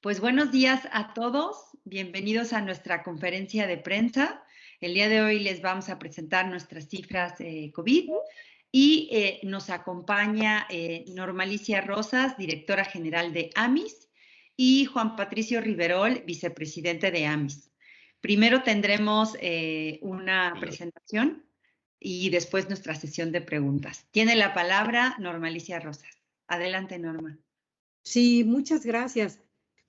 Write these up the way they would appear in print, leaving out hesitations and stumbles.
Pues buenos días a todos, bienvenidos a nuestra conferencia de prensa. El día de hoy les vamos a presentar nuestras cifras COVID y nos acompaña Normalicia Rosas, directora general de AMIS, y Juan Patricio Riverol, vicepresidente de AMIS. Primero tendremos una presentación y después nuestra sesión de preguntas. Tiene la palabra Normalicia Rosas. Adelante, Norma. Sí, muchas gracias.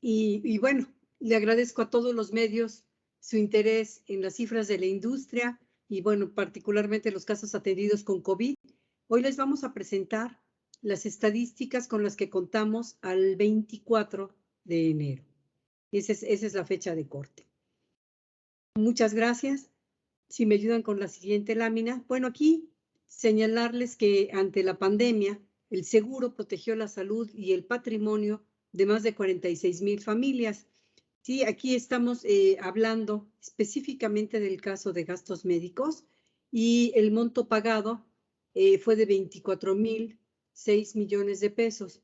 Y bueno, le agradezco a todos los medios su interés en las cifras de la industria y bueno, particularmente los casos atendidos con COVID. Hoy les vamos a presentar las estadísticas con las que contamos al 24 de enero. Esa es la fecha de corte. Muchas gracias. Si me ayudan con la siguiente lámina. Bueno, aquí señalarles que ante la pandemia, el seguro protegió la salud y el patrimonio de más de 46,000 familias. Sí, aquí estamos hablando específicamente del caso de gastos médicos y el monto pagado fue de 24,006 millones de pesos.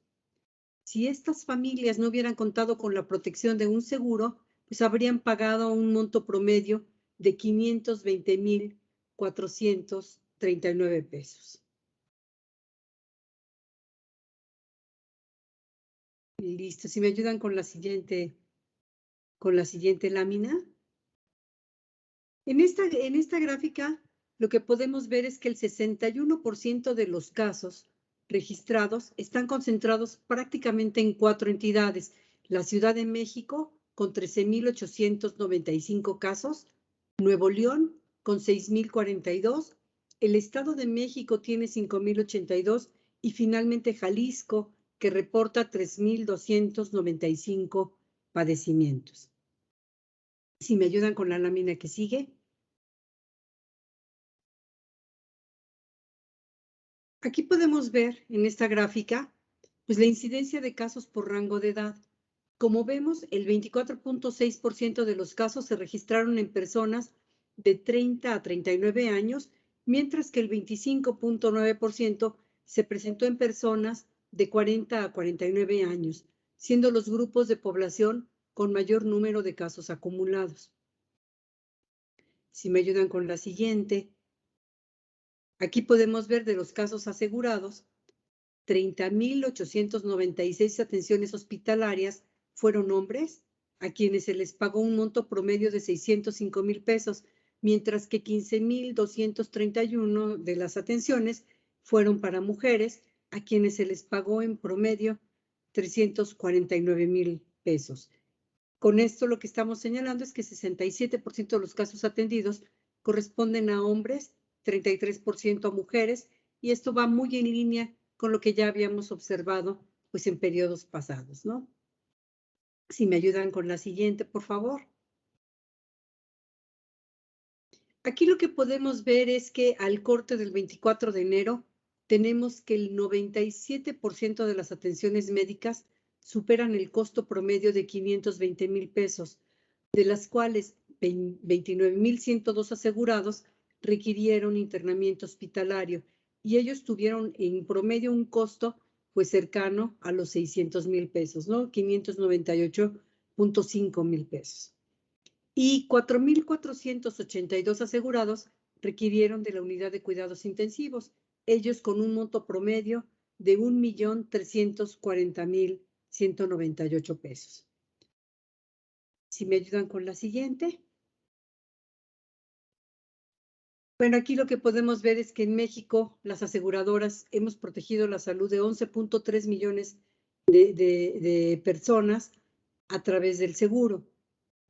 Si estas familias no hubieran contado con la protección de un seguro, pues habrían pagado un monto promedio de 520,439 pesos. Listo, si me ayudan con la siguiente lámina. En esta gráfica, lo que podemos ver es que el 61% de los casos registrados están concentrados prácticamente en 4 entidades. La Ciudad de México, con 13,895 casos, Nuevo León, con 6,042, el Estado de México tiene 5,082 y finalmente Jalisco, que reporta 3,295 padecimientos. Si me ayudan con la lámina que sigue. Aquí podemos ver en esta gráfica, pues la incidencia de casos por rango de edad. Como vemos, el 24,6% de los casos se registraron en personas de 30 a 39 años, mientras que el 25,9% se presentó en personas de 40 a 49 años, siendo los grupos de población con mayor número de casos acumulados. Si me ayudan con la siguiente. Aquí podemos ver de los casos asegurados, 30,896 atenciones hospitalarias fueron hombres, a quienes se les pagó un monto promedio de 605,000 pesos, mientras que 15,231 de las atenciones fueron para mujeres, a quienes se les pagó en promedio 349,000 pesos. Con esto lo que estamos señalando es que 67% de los casos atendidos corresponden a hombres, 33% a mujeres, y esto va muy en línea con lo que ya habíamos observado pues en periodos pasados, ¿no? Si me ayudan con la siguiente, por favor. Aquí lo que podemos ver es que al corte del 24 de enero tenemos que el 97% de las atenciones médicas superan el costo promedio de 520,000 pesos, de las cuales 29,102 asegurados requirieron internamiento hospitalario y ellos tuvieron en promedio un costo pues cercano a los 600,000 pesos, ¿no? 598,5 mil pesos. Y 4,482 asegurados requirieron de la unidad de cuidados intensivos, ellos con un monto promedio de 1,340,198 pesos. Si me ayudan con la siguiente. Bueno, aquí lo que podemos ver es que en México las aseguradoras hemos protegido la salud de 11,3 millones de personas a través del seguro.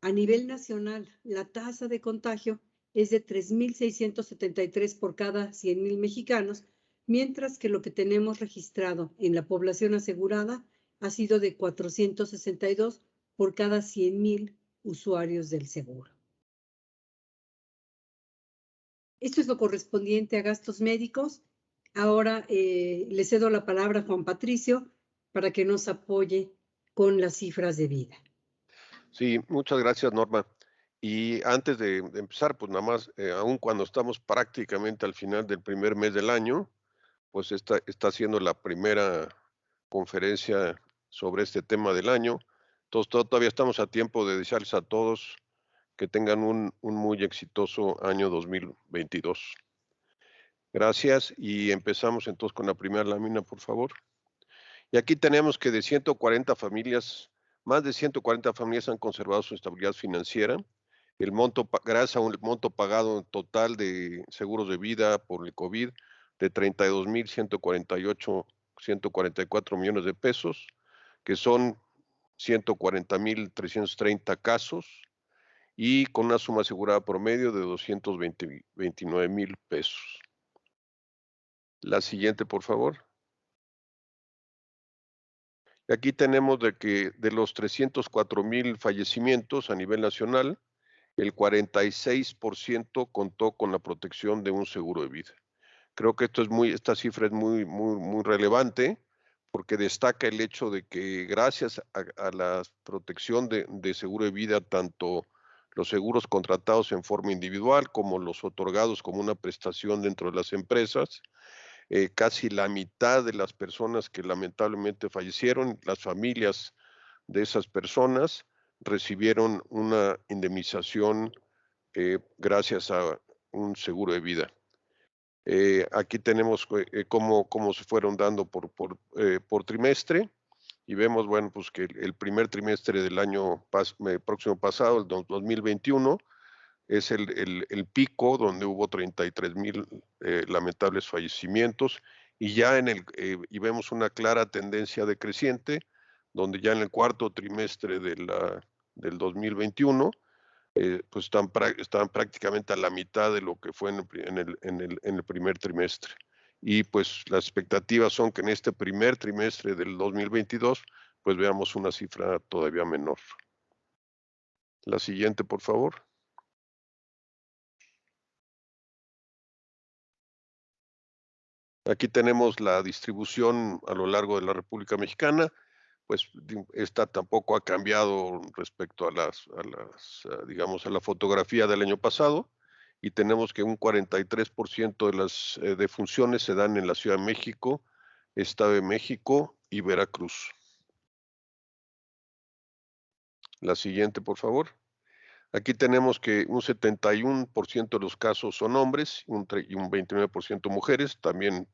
A nivel nacional, la tasa de contagio es de 3,673 por cada 100,000 mexicanos, mientras que lo que tenemos registrado en la población asegurada ha sido de 462 por cada 100,000 usuarios del seguro. Esto es lo correspondiente a gastos médicos. Ahora le cedo la palabra a Juan Patricio para que nos apoye con las cifras de vida. Sí, muchas gracias, Norma. Y antes de empezar, pues nada más, aun cuando estamos prácticamente al final del primer mes del año, pues está siendo la primera conferencia sobre este tema del año. Entonces, todavía estamos a tiempo de desearles a todos que tengan un muy exitoso año 2022. Gracias, y empezamos entonces con la primera lámina, por favor. Y aquí tenemos que de 140 familias, más de 140 familias han conservado su estabilidad financiera. El monto, gracias a un monto pagado en total de seguros de vida por el COVID de 32,144 millones de pesos, que son 140,330 casos, y con una suma asegurada promedio de 229,000 pesos. La siguiente, por favor. Aquí tenemos de que de los 304,000 fallecimientos a nivel nacional, el 46% contó con la protección de un seguro de vida. Creo que esta cifra es muy relevante, porque destaca el hecho de que gracias a la protección de seguro de vida, tanto los seguros contratados en forma individual como los otorgados como una prestación dentro de las empresas, casi la mitad de las personas que lamentablemente fallecieron, las familias de esas personas, recibieron una indemnización gracias a un seguro de vida. Aquí tenemos cómo se fueron dando por trimestre, y vemos, bueno, pues que el primer trimestre del año próximo pasado, el 2021, es el pico donde hubo 33,000 lamentables fallecimientos, y ya y vemos una clara tendencia decreciente, donde ya en el cuarto trimestre del 2021 pues estaban prácticamente a la mitad de lo que fue en el primer trimestre. Y pues las expectativas son que en este primer trimestre del 2022 pues veamos una cifra todavía menor. La siguiente, por favor. Aquí tenemos la distribución a lo largo de la República Mexicana. Pues esta tampoco ha cambiado respecto a digamos, a la fotografía del año pasado, y tenemos que un 43% de las defunciones se dan en la Ciudad de México, Estado de México y Veracruz. La siguiente, por favor. Aquí tenemos que un 71% de los casos son hombres y un 29% mujeres. También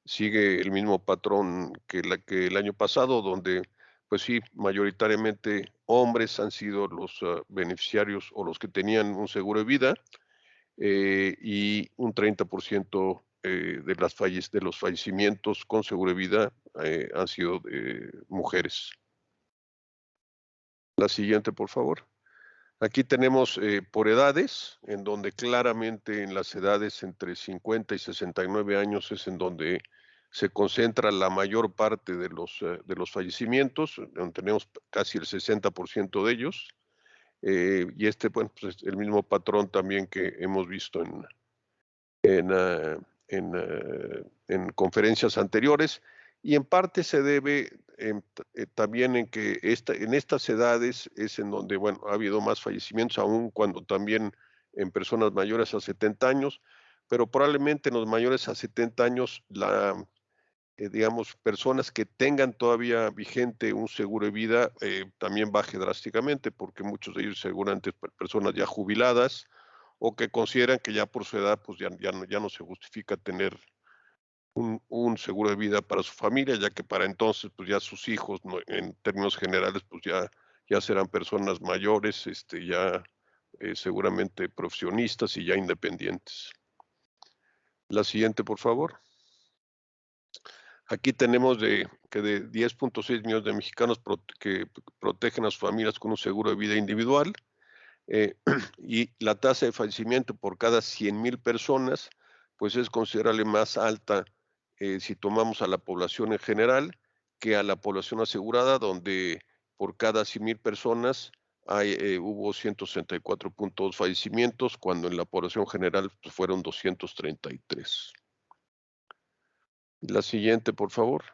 sigue el mismo patrón que el año pasado, donde pues sí, mayoritariamente hombres han sido los beneficiarios o los que tenían un seguro de vida, y un 30% de los fallecimientos con seguro de vida han sido de mujeres. La siguiente, por favor. Aquí tenemos por edades, en donde claramente en las edades entre 50 y 69 años es en donde se concentra la mayor parte de los fallecimientos, donde tenemos casi el 60% de ellos, y bueno, pues es el mismo patrón también que hemos visto en conferencias anteriores, y en parte se debe también en que en estas edades es en donde, bueno, ha habido más fallecimientos, aún cuando también en personas mayores a 70 años, pero probablemente en los mayores a 70 años, digamos, personas que tengan todavía vigente un seguro de vida también baje drásticamente, porque muchos de ellos seguramente personas ya jubiladas, o que consideran que ya por su edad pues ya no se justifica tener un seguro de vida para su familia, ya que para entonces pues ya sus hijos, en términos generales, pues ya serán personas mayores, ya seguramente profesionistas y ya independientes. La siguiente, por favor. Aquí tenemos que de 10.6 millones de mexicanos que protegen a sus familias con un seguro de vida individual, y la tasa de fallecimiento por cada 100,000 personas, pues es considerable más alta si tomamos a la población en general que a la población asegurada, donde por cada 100,000 personas hubo 164.2 fallecimientos, cuando en la población general pues, fueron 233. La siguiente, por favor.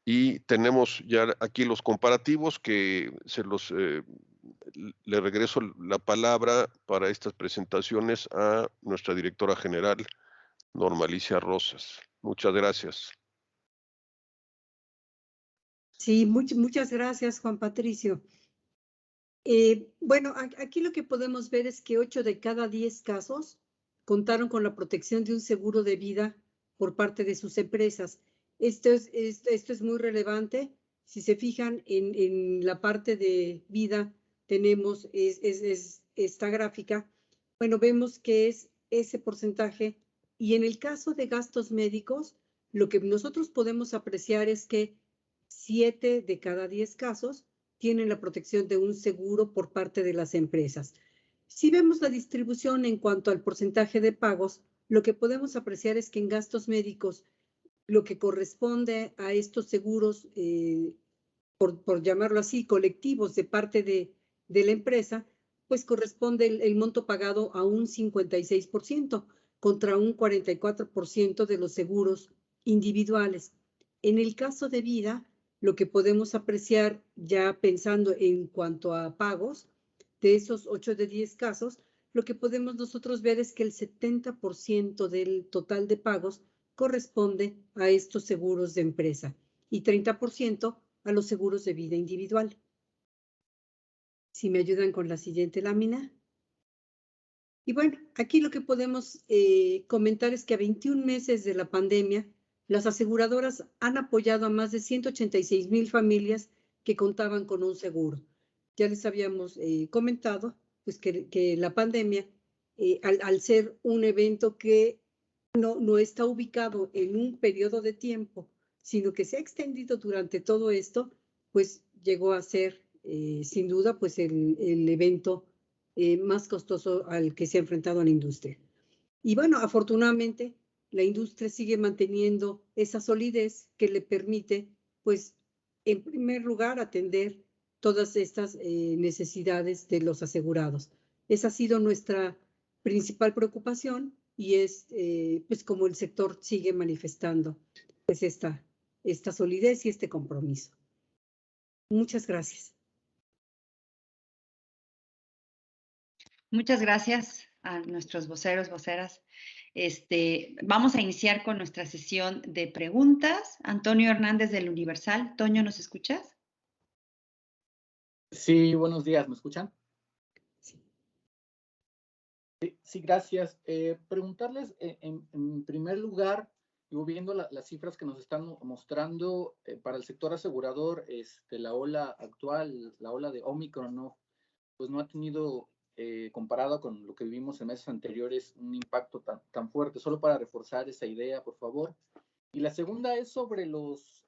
Y tenemos ya aquí los comparativos que le regreso la palabra para estas presentaciones a nuestra directora general, Norma Alicia Rosas. Muchas gracias. Sí, muchas gracias, Juan Patricio. Bueno, aquí lo que podemos ver es que 8 de cada 10 casos contaron con la protección de un seguro de vida por parte de sus empresas. Esto es muy relevante. Si se fijan en la parte de vida, tenemos esta gráfica. Bueno, vemos que es ese porcentaje. Y en el caso de gastos médicos, lo que nosotros podemos apreciar es que 7 de cada 10 casos tienen la protección de un seguro por parte de las empresas. Si vemos la distribución en cuanto al porcentaje de pagos, lo que podemos apreciar es que en gastos médicos, lo que corresponde a estos seguros, por llamarlo así, colectivos de parte de la empresa, pues corresponde el monto pagado a un 56% contra un 44% de los seguros individuales. En el caso de vida, lo que podemos apreciar ya pensando en cuanto a pagos, de esos 8 de 10 casos, lo que podemos nosotros ver es que el 70% del total de pagos corresponde a estos seguros de empresa y 30% a los seguros de vida individual. Si me ayudan con la siguiente lámina. Y bueno, aquí lo que podemos comentar es que a 21 meses de la pandemia, las aseguradoras han apoyado a más de 186,000 familias que contaban con un seguro. Ya les habíamos comentado pues que la pandemia, al ser un evento que no está ubicado en un periodo de tiempo, sino que se ha extendido durante todo esto, pues llegó a ser, sin duda, pues el evento más costoso al que se ha enfrentado la industria. Y bueno, afortunadamente, la industria sigue manteniendo esa solidez que le permite, pues, en primer lugar, atender todas estas necesidades de los asegurados. Esa ha sido nuestra principal preocupación y es, pues, como el sector sigue manifestando, pues, esta solidez y este compromiso. Muchas gracias. Muchas gracias a nuestros voceros, voceras. Vamos a iniciar con nuestra sesión de preguntas. Antonio Hernández del Universal. Toño, ¿nos escuchas? Sí, buenos días, ¿me escuchan? Sí, gracias. Preguntarles, en primer lugar, yo viendo las cifras que nos están mostrando para el sector asegurador, la ola actual, la ola de Omicron, pues no ha tenido, comparado con lo que vivimos en meses anteriores, un impacto tan fuerte. Solo para reforzar esa idea, por favor. Y la segunda es sobre los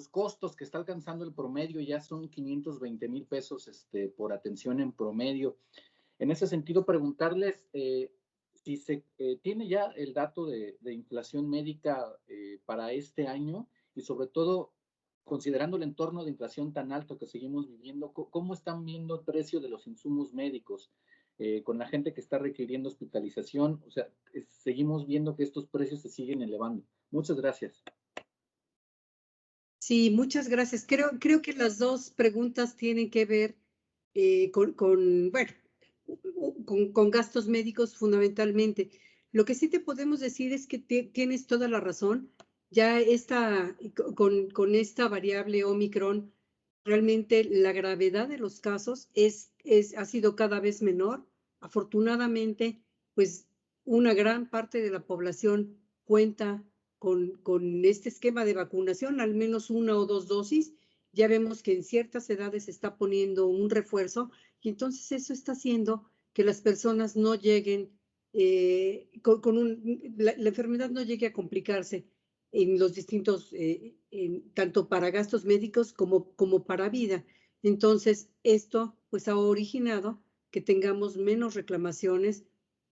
costos que está alcanzando el promedio. Ya son 520,000 pesos por atención en promedio. En ese sentido, preguntarles si se tiene ya el dato de inflación médica para este año y sobre todo, considerando el entorno de inflación tan alto que seguimos viviendo, ¿cómo están viendo el precio de los insumos médicos con la gente que está requiriendo hospitalización? O sea, seguimos viendo que estos precios se siguen elevando. Muchas gracias. Sí, muchas gracias. Creo que las dos preguntas tienen que ver bueno, con gastos médicos fundamentalmente. Lo que sí te podemos decir es que tienes toda la razón. Ya con esta variable Omicron, realmente la gravedad de los casos ha sido cada vez menor. Afortunadamente, pues una gran parte de la población cuenta con este esquema de vacunación, al menos 1 o 2 dosis. Ya vemos que en ciertas edades se está poniendo un refuerzo y entonces eso está haciendo que las personas no lleguen, la enfermedad no llegue a complicarse en los distintos, tanto para gastos médicos como para vida. Entonces, esto pues ha originado que tengamos menos reclamaciones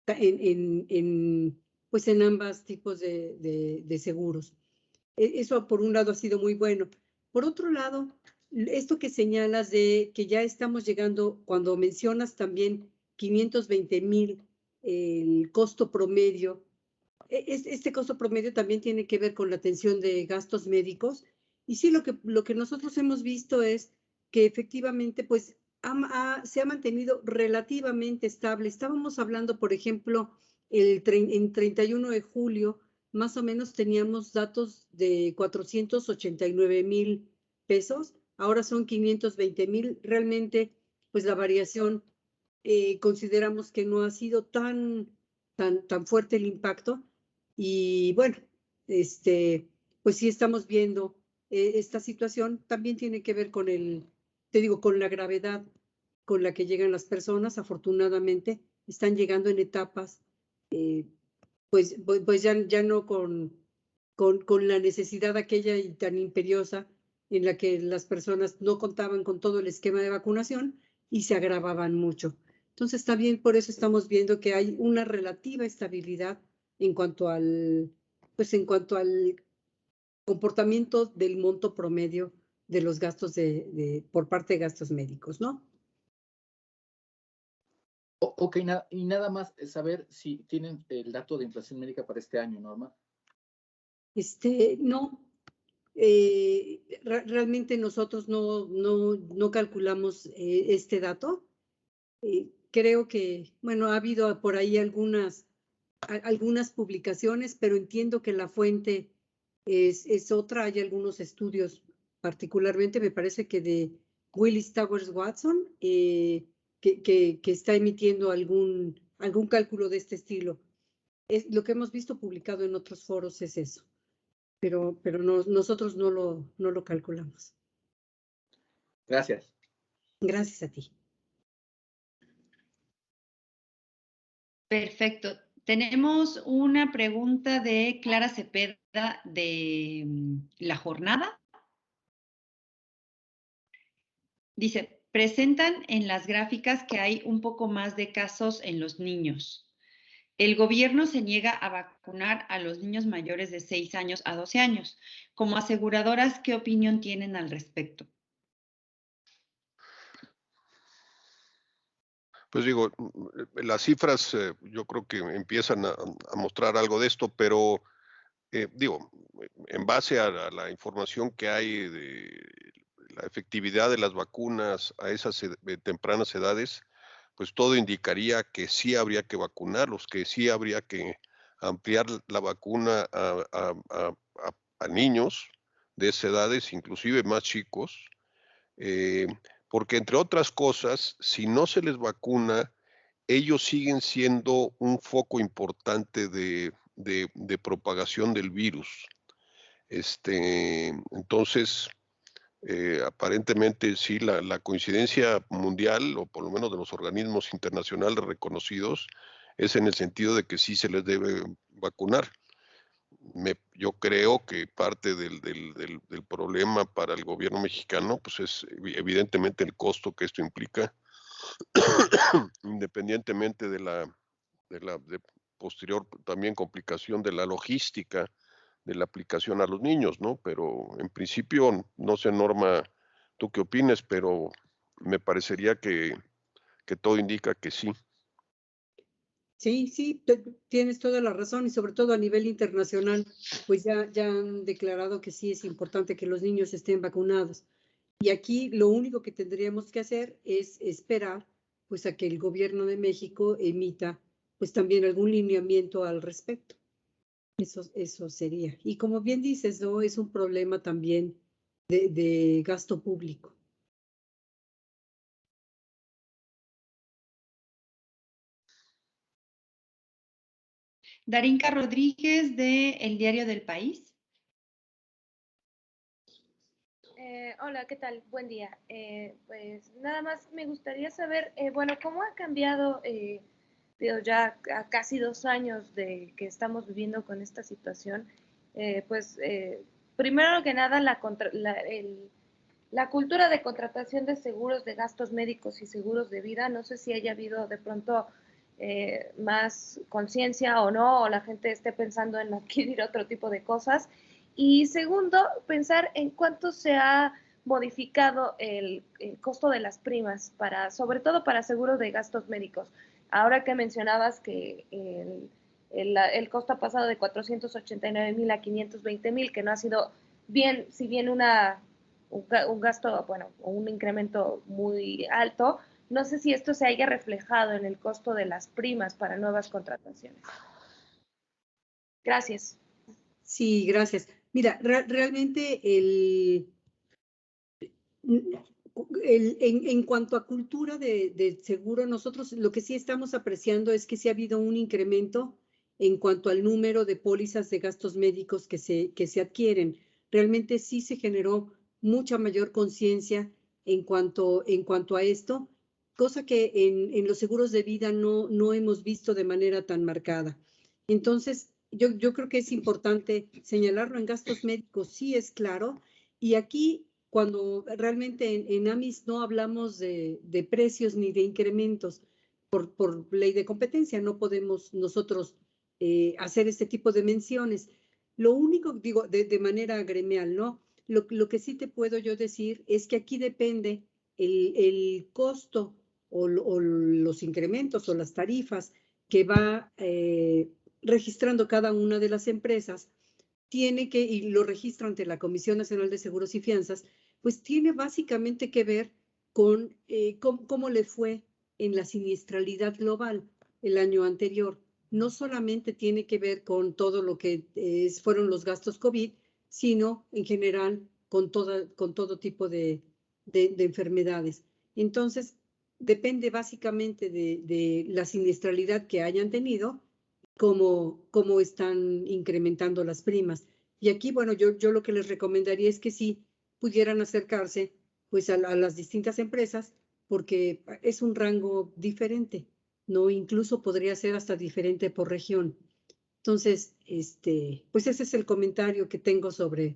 pues en ambos tipos de seguros. Eso por un lado ha sido muy bueno. Por otro lado, esto que señalas de que ya estamos llegando, cuando mencionas también 520,000, el costo promedio, este costo promedio también tiene que ver con la atención de gastos médicos. Y sí, lo que nosotros hemos visto es que efectivamente, pues, se ha mantenido relativamente estable. Estábamos hablando, por ejemplo, en 31 de julio, más o menos teníamos datos de 489,000 pesos, ahora son 520,000. Realmente, pues la variación, consideramos que no ha sido tan fuerte el impacto. Y bueno, pues sí estamos viendo esta situación. También tiene que ver con con la gravedad con la que llegan las personas. Afortunadamente, están llegando en etapas, pues ya no con la necesidad aquella y tan imperiosa en la que las personas no contaban con todo el esquema de vacunación y se agravaban mucho. Entonces, también por eso estamos viendo que hay una relativa estabilidad en cuanto al comportamiento del monto promedio de los gastos por parte de gastos médicos, ¿no? Ok, y nada más saber si tienen el dato de inflación médica para este año, Norma. No, realmente nosotros no calculamos este dato. Creo que, bueno, ha habido por ahí algunas publicaciones, pero entiendo que la fuente es otra. Hay algunos estudios, particularmente me parece que de Willis Towers Watson, que está emitiendo algún cálculo de este estilo. Lo que hemos visto publicado en otros foros es eso, pero nosotros no lo calculamos. Gracias. Gracias a ti. Perfecto. Tenemos una pregunta de Clara Cepeda de La Jornada. Dice, presentan en las gráficas que hay un poco más de casos en los niños. El gobierno se niega a vacunar a los niños mayores de 6 años a 12 años. Como aseguradoras, ¿qué opinión tienen al respecto? Pues digo, las cifras yo creo que empiezan a mostrar algo de esto, pero digo, en base a la información que hay de la efectividad de las vacunas a esas tempranas edades, pues todo indicaría que sí habría que vacunarlos, que sí habría que ampliar la vacuna a niños de esas edades, inclusive más chicos, porque entre otras cosas, si no se les vacuna, ellos siguen siendo un foco importante de propagación del virus. Entonces, aparentemente sí, la coincidencia mundial, o por lo menos de los organismos internacionales reconocidos, es en el sentido de que sí se les debe vacunar. Yo creo que parte del problema para el gobierno mexicano, pues es evidentemente el costo que esto implica, independientemente de la posterior también complicación de la logística de la aplicación a los niños, ¿no? Pero en principio, no sé, Norma, tú qué opines, pero me parecería que todo indica que sí. Sí, tienes toda la razón, y sobre todo a nivel internacional, pues ya han declarado que sí es importante que los niños estén vacunados. Y aquí lo único que tendríamos que hacer es esperar pues a que el gobierno de México emita pues también algún lineamiento al respecto. Eso sería. Y como bien dices, ¿no? Es un problema también de gasto público. Darinka Rodríguez de El Diario del País. Hola, ¿qué tal? Buen día. Pues nada más me gustaría saber, bueno, ¿cómo ha cambiado, ya a casi 2 años de que estamos viviendo con esta situación? Primero que nada, la cultura de contratación de seguros de gastos médicos y seguros de vida. No sé si haya habido de pronto más conciencia o no, o la gente esté pensando en adquirir otro tipo de cosas. Y segundo, pensar en cuánto se ha modificado el costo de las primas, sobre todo para seguros de gastos médicos. Ahora que mencionabas que el costo ha pasado de 489,000 a 520,000, que no ha sido bien, si bien un gasto, bueno, un incremento muy alto, no sé si esto se haya reflejado en el costo de las primas para nuevas contrataciones. Gracias. Sí, gracias. Mira, realmente En cuanto a cultura de seguro, nosotros lo que sí estamos apreciando es que sí ha habido un incremento en cuanto al número de pólizas de gastos médicos que se adquieren. Realmente sí se generó mucha mayor conciencia en cuanto a esto, cosa que en los seguros de vida no hemos visto de manera tan marcada. Entonces, yo creo que es importante señalarlo. En gastos médicos sí es claro, y aquí cuando realmente en AMIS no hablamos de precios ni de incrementos por ley de competencia, no podemos nosotros hacer este tipo de menciones. Lo único, digo, de manera gremial, ¿no? Lo que sí te puedo yo decir es que aquí depende el costo o los incrementos o las tarifas que va registrando cada una de las empresas, tiene que, y lo registra ante la Comisión Nacional de Seguros y Fianzas, pues tiene básicamente que ver con cómo le fue en la siniestralidad global el año anterior. No solamente tiene que ver con todo lo que fueron los gastos COVID, sino en general con todo tipo de enfermedades. Entonces, depende básicamente de la siniestralidad que hayan tenido, cómo están incrementando las primas. Y aquí, bueno, yo lo que les recomendaría es que sí pudieran acercarse pues a las distintas empresas, porque es un rango diferente, ¿no? Incluso podría ser hasta diferente por región. Entonces, pues ese es el comentario que tengo sobre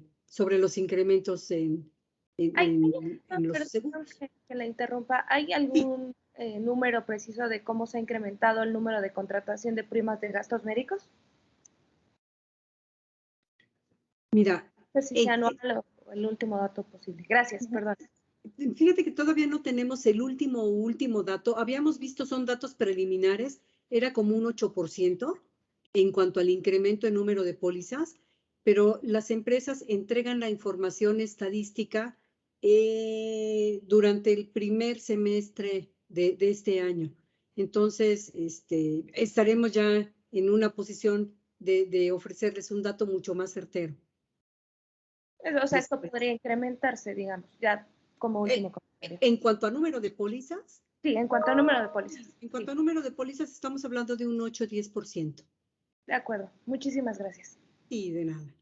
los incrementos en los seguros. Que la interrumpa, ¿hay algún número preciso de cómo se ha incrementado el número de contratación de primas de gastos médicos? Mira, No sé si sea anual o el último dato posible. Gracias, perdón. Fíjate que todavía no tenemos el último dato. Habíamos visto, son datos preliminares, era como un 8% en cuanto al incremento en número de pólizas, pero las empresas entregan la información estadística durante el primer semestre de este año. Entonces, estaremos ya en una posición de ofrecerles un dato mucho más certero. O sea, esto podría incrementarse, digamos, ya como último comentario. En cuanto a número de pólizas. Sí, en cuanto a número de pólizas. En cuanto a número de pólizas, estamos hablando de un 8-10%. De acuerdo. Muchísimas gracias. Y de nada.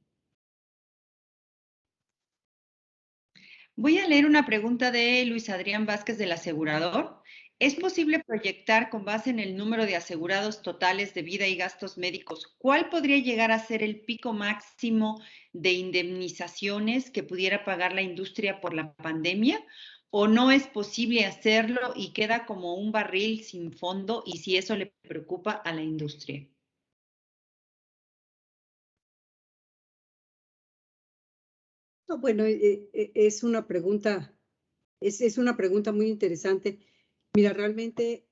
Voy a leer una pregunta de Luis Adrián Vázquez del asegurador. ¿Es posible proyectar con base en el número de asegurados totales de vida y gastos médicos cuál podría llegar a ser el pico máximo de indemnizaciones que pudiera pagar la industria por la pandemia? ¿O no es posible hacerlo y queda como un barril sin fondo, y si eso le preocupa a la industria? No, bueno, es una pregunta, es una pregunta muy interesante. Mira, realmente,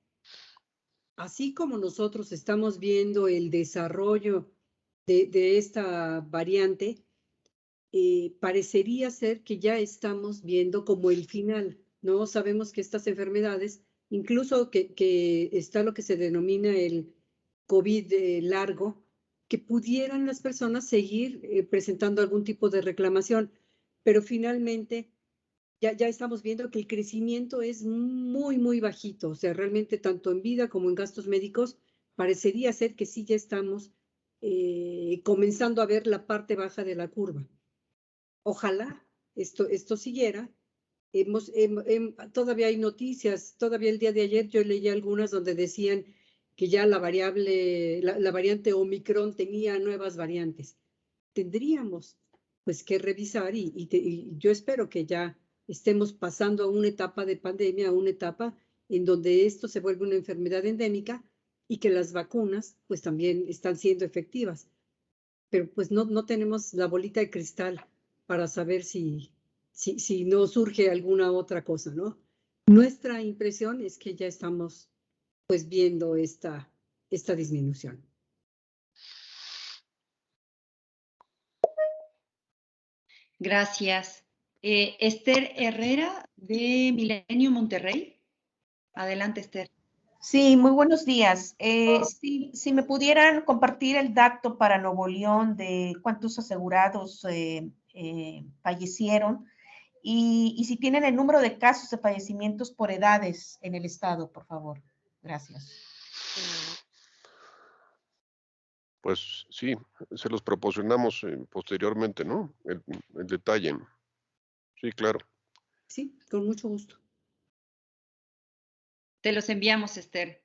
así como nosotros estamos viendo el desarrollo de esta variante, parecería ser que ya estamos viendo como el final, ¿no? Sabemos que estas enfermedades, incluso que está lo que se denomina el COVID largo, que pudieran las personas seguir presentando algún tipo de reclamación, pero finalmente ya estamos viendo que el crecimiento es muy, muy bajito. O sea, realmente tanto en vida como en gastos médicos, parecería ser que sí ya estamos comenzando a ver la parte baja de la curva. Ojalá esto siguiera. Todavía hay noticias, todavía el día de ayer yo leí algunas donde decían que ya la variante Omicron tenía nuevas variantes. Tendríamos pues que revisar y yo espero que ya estemos pasando a una etapa de pandemia, a una etapa en donde esto se vuelve una enfermedad endémica y que las vacunas pues también están siendo efectivas. Pero pues no tenemos la bolita de cristal para saber si no surge alguna otra cosa, ¿no? Nuestra impresión es que ya estamos pues viendo esta disminución. Gracias. Esther Herrera de Milenio Monterrey. Adelante, Esther. Sí, muy buenos días. Si me pudieran compartir el dato para Nuevo León de cuántos asegurados fallecieron Y si tienen el número de casos de fallecimientos por edades en el estado, por favor. Gracias. Pues sí, se los proporcionamos posteriormente, ¿no? El detalle. Sí, claro. Sí, con mucho gusto. Te los enviamos, Esther.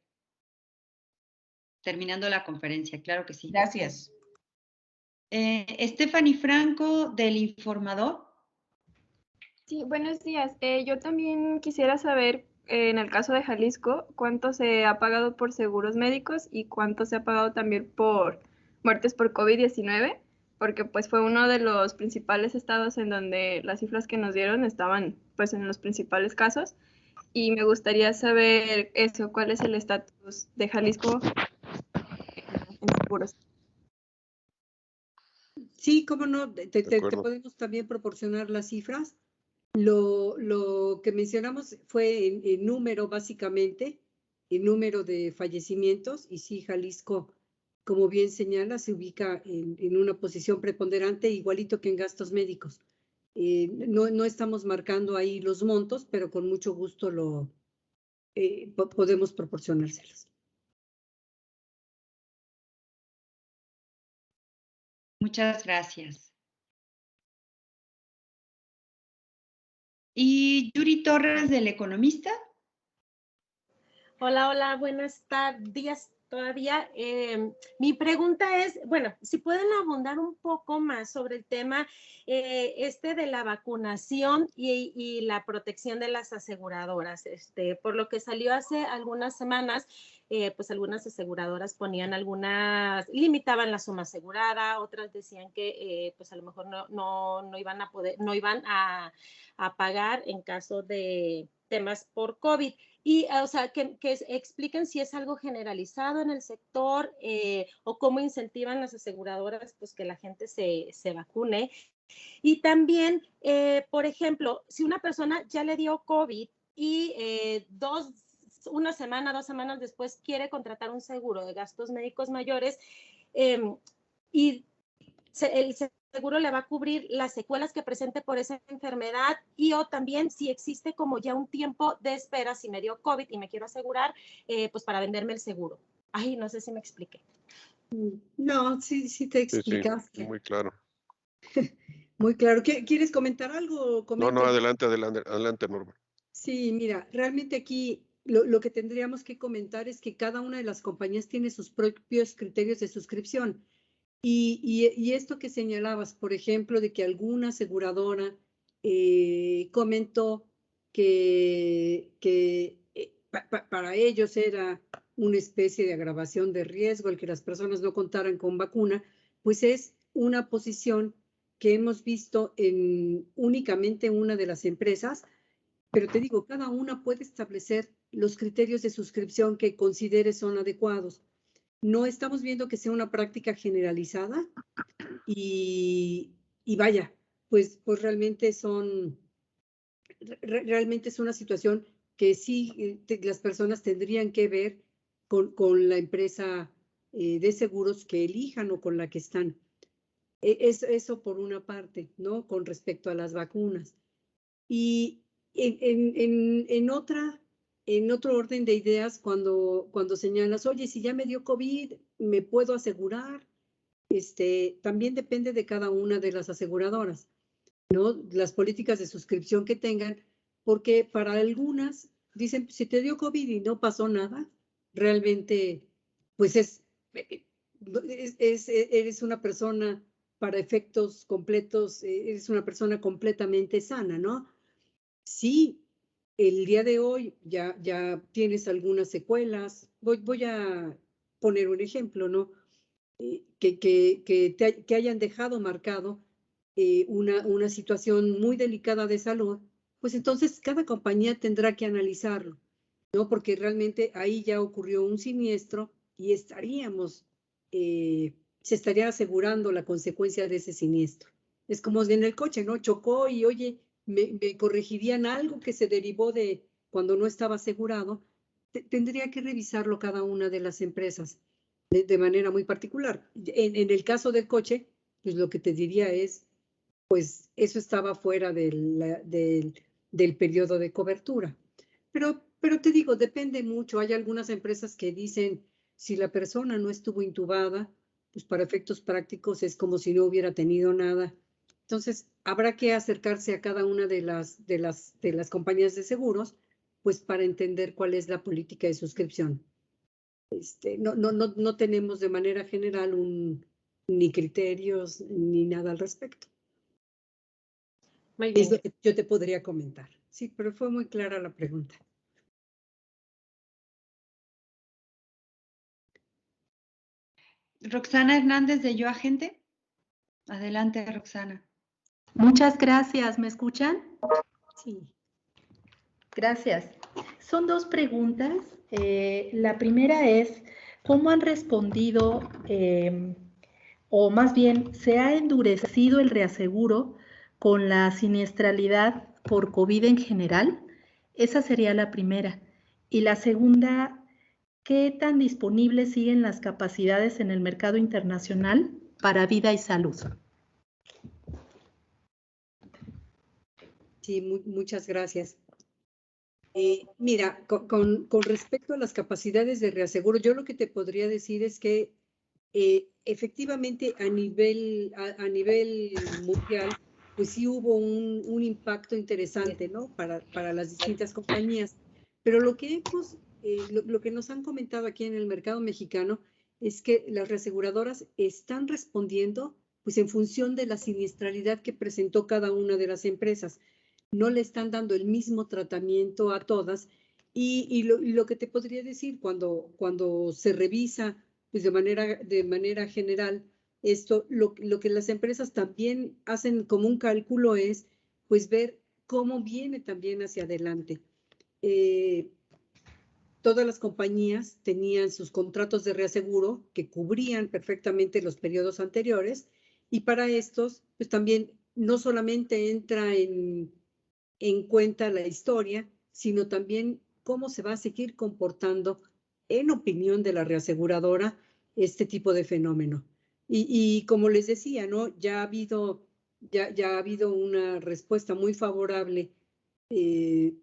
Terminando la conferencia, claro que sí. Gracias. Stephanie Franco, del Informador. Sí, buenos días. Yo también quisiera saber, en el caso de Jalisco, cuánto se ha pagado por seguros médicos y cuánto se ha pagado también por muertes por COVID-19, porque pues fue uno de los principales estados en donde las cifras que nos dieron estaban pues en los principales casos. Y me gustaría saber eso, cuál es el estatus de Jalisco en seguros. Sí, cómo no, te podemos también proporcionar las cifras. Lo que mencionamos fue en número, básicamente, el número de fallecimientos, y sí, Jalisco, como bien señala, se ubica en una posición preponderante, igualito que en gastos médicos. No estamos marcando ahí los montos, pero con mucho gusto podemos proporcionárselos. Muchas gracias. ¿Y Yuri Torres, del Economista? Hola, buenas tardes todavía. Mi pregunta es, bueno, si pueden abundar un poco más sobre el tema de la vacunación y la protección de las aseguradoras. Por lo que salió hace algunas semanas, pues algunas aseguradoras limitaban la suma asegurada, otras decían que pues a lo mejor no iban a poder, no iban a pagar en caso de temas por COVID. Y, o sea, que expliquen si es algo generalizado en el sector o cómo incentivan las aseguradoras pues que la gente se vacune. Y también, por ejemplo, si una persona ya le dio COVID y una semana, 2 semanas después quiere contratar un seguro de gastos médicos mayores y el seguro le va a cubrir las secuelas que presente por esa enfermedad o también si existe como ya un tiempo de espera, si me dio COVID y me quiero asegurar, pues para venderme el seguro. Ay, no sé si me expliqué. No, sí te explicaste. Sí, muy claro. Muy claro. ¿Quieres comentar algo? No, adelante, Norma. Sí, mira, realmente aquí lo que tendríamos que comentar es que cada una de las compañías tiene sus propios criterios de suscripción. Y esto que señalabas, por ejemplo, de que alguna aseguradora comentó que para ellos era una especie de agravación de riesgo el que las personas no contaran con vacuna, pues es una posición que hemos visto en únicamente una de las empresas, pero te digo, cada una puede establecer los criterios de suscripción que considere son adecuados. No estamos viendo que sea una práctica generalizada y vaya, pues realmente realmente es una situación que sí las personas tendrían que ver con la empresa de seguros que elijan o con la que están. Eso por una parte, ¿no? Con respecto a las vacunas. Y en otro orden de ideas, cuando señalas, oye, si ya me dio COVID, ¿me puedo asegurar? También depende de cada una de las aseguradoras, ¿no? Las políticas de suscripción que tengan, porque para algunas dicen, si te dio COVID y no pasó nada, realmente, pues eres una persona para efectos completos, eres una persona completamente sana, ¿no? Sí, el día de hoy ya tienes algunas secuelas. Voy a poner un ejemplo, ¿no? Que hayan dejado marcado una situación muy delicada de salud, pues entonces cada compañía tendrá que analizarlo, ¿no? Porque realmente ahí ya ocurrió un siniestro y se estaría asegurando la consecuencia de ese siniestro. Es como en el coche, ¿no? Chocó y, oye, me corregirían algo que se derivó de cuando no estaba asegurado. Tendría que revisarlo cada una de las empresas de manera muy particular. En el caso del coche, pues lo que te diría es, pues eso estaba fuera del periodo de cobertura. Pero te digo, depende mucho. Hay algunas empresas que dicen, si la persona no estuvo intubada, pues para efectos prácticos es como si no hubiera tenido nada. Entonces, habrá que acercarse a cada una de las compañías de seguros, pues para entender cuál es la política de suscripción. No tenemos de manera general ni criterios ni nada al respecto. Muy bien. Es lo que yo te podría comentar. Sí, pero fue muy clara la pregunta. Roxana Hernández de Yo Agente. Adelante, Roxana. Muchas gracias. ¿Me escuchan? Sí. Gracias. Son dos preguntas. La primera es, ¿cómo han respondido, o más bien, se ha endurecido el reaseguro con la siniestralidad por COVID en general? Esa sería la primera. Y la segunda, ¿qué tan disponibles siguen las capacidades en el mercado internacional para vida y salud? Sí, muchas gracias. Mira, con respecto a las capacidades de reaseguro, yo lo que te podría decir es que efectivamente a nivel mundial, pues sí hubo un impacto interesante, ¿no? Para las distintas compañías. Pero lo que nos han comentado aquí en el mercado mexicano es que las reaseguradoras están respondiendo pues en función de la siniestralidad que presentó cada una de las empresas. No le están dando el mismo tratamiento a todas. Y lo que te podría decir cuando se revisa pues de manera general esto, lo que las empresas también hacen como un cálculo es pues ver cómo viene también hacia adelante. Todas las compañías tenían sus contratos de reaseguro que cubrían perfectamente los periodos anteriores, y para estos pues también no solamente entra en cuenta la historia, sino también cómo se va a seguir comportando, en opinión de la reaseguradora, este tipo de fenómeno. Y como les decía, ¿no? Ya ha habido una respuesta muy favorable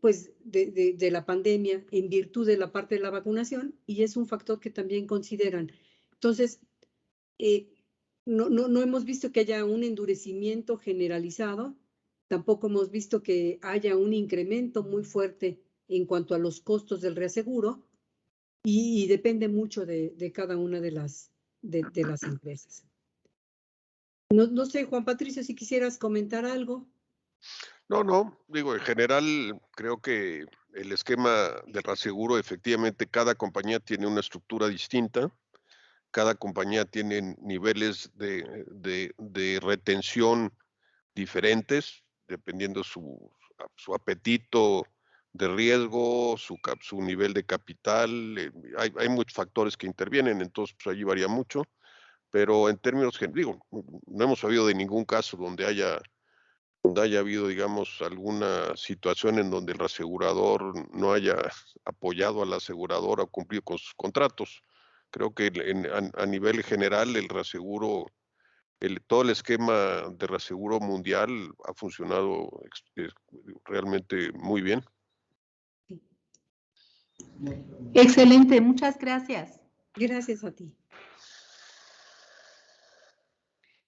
pues de la pandemia en virtud de la parte de la vacunación, y es un factor que también consideran. Entonces, no hemos visto que haya un endurecimiento generalizado. Tampoco hemos visto que haya un incremento muy fuerte en cuanto a los costos del reaseguro, y depende mucho de cada una de las empresas. No sé, Juan Patricio, si quisieras comentar algo. No, digo, en general creo que el esquema del reaseguro, efectivamente, cada compañía tiene una estructura distinta, cada compañía tiene niveles de retención diferentes, dependiendo su apetito de riesgo, su nivel de capital. Hay muchos factores que intervienen, entonces pues allí varía mucho, pero en términos digo, no hemos sabido de ningún caso donde haya habido, digamos, alguna situación en donde el reasegurador no haya apoyado a la aseguradora o cumplido con sus contratos. Creo que a nivel general el reaseguro, todo el esquema de reaseguro mundial ha funcionado realmente muy bien. Excelente, muchas gracias. Gracias a ti.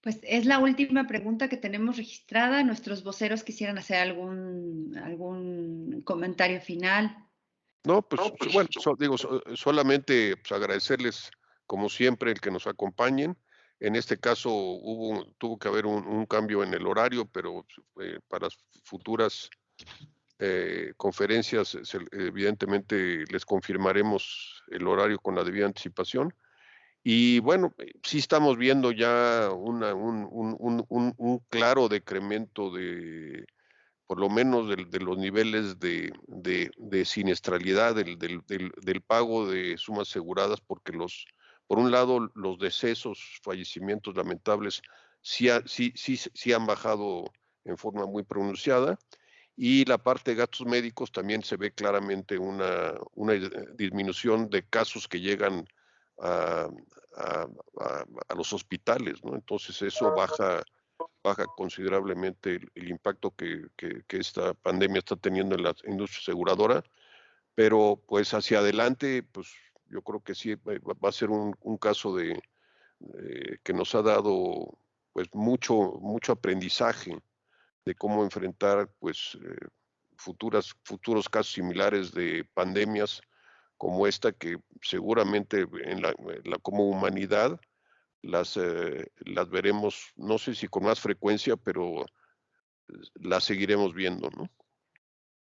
Pues es la última pregunta que tenemos registrada. Nuestros voceros quisieran hacer algún comentario final. No, pues bueno, solamente pues, agradecerles como siempre el que nos acompañen. En este caso tuvo que haber un cambio en el horario, pero para futuras conferencias evidentemente les confirmaremos el horario con la debida anticipación. Y bueno, sí estamos viendo ya un claro decremento por lo menos de los niveles de siniestralidad del pago de sumas aseguradas, porque por un lado los decesos, fallecimientos lamentables sí han bajado en forma muy pronunciada, y la parte de gastos médicos también se ve claramente una disminución de casos que llegan a los hospitales, ¿no? Entonces eso baja baja considerablemente el impacto que esta pandemia está teniendo en la industria aseguradora, pero pues hacia adelante, pues yo creo que sí va a ser un caso de que nos ha dado pues mucho aprendizaje de cómo enfrentar pues futuros casos similares de pandemias como esta, que seguramente como humanidad las veremos, no sé si con más frecuencia, pero las seguiremos viendo, ¿no?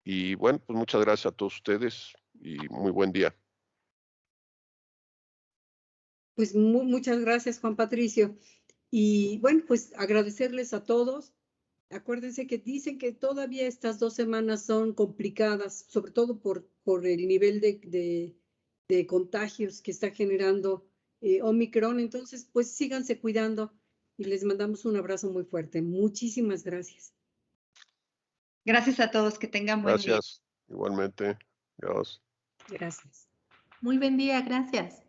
Y bueno, pues muchas gracias a todos ustedes y muy buen día. Pues muchas gracias, Juan Patricio. Y bueno, pues agradecerles a todos. Acuérdense que dicen que todavía estas 2 semanas son complicadas, sobre todo por el nivel de contagios que está generando Omicron. Entonces, pues síganse cuidando y les mandamos un abrazo muy fuerte. Muchísimas gracias. Gracias a todos, que tengan buen día. Gracias, igualmente. Adiós. Gracias. Muy buen día, gracias.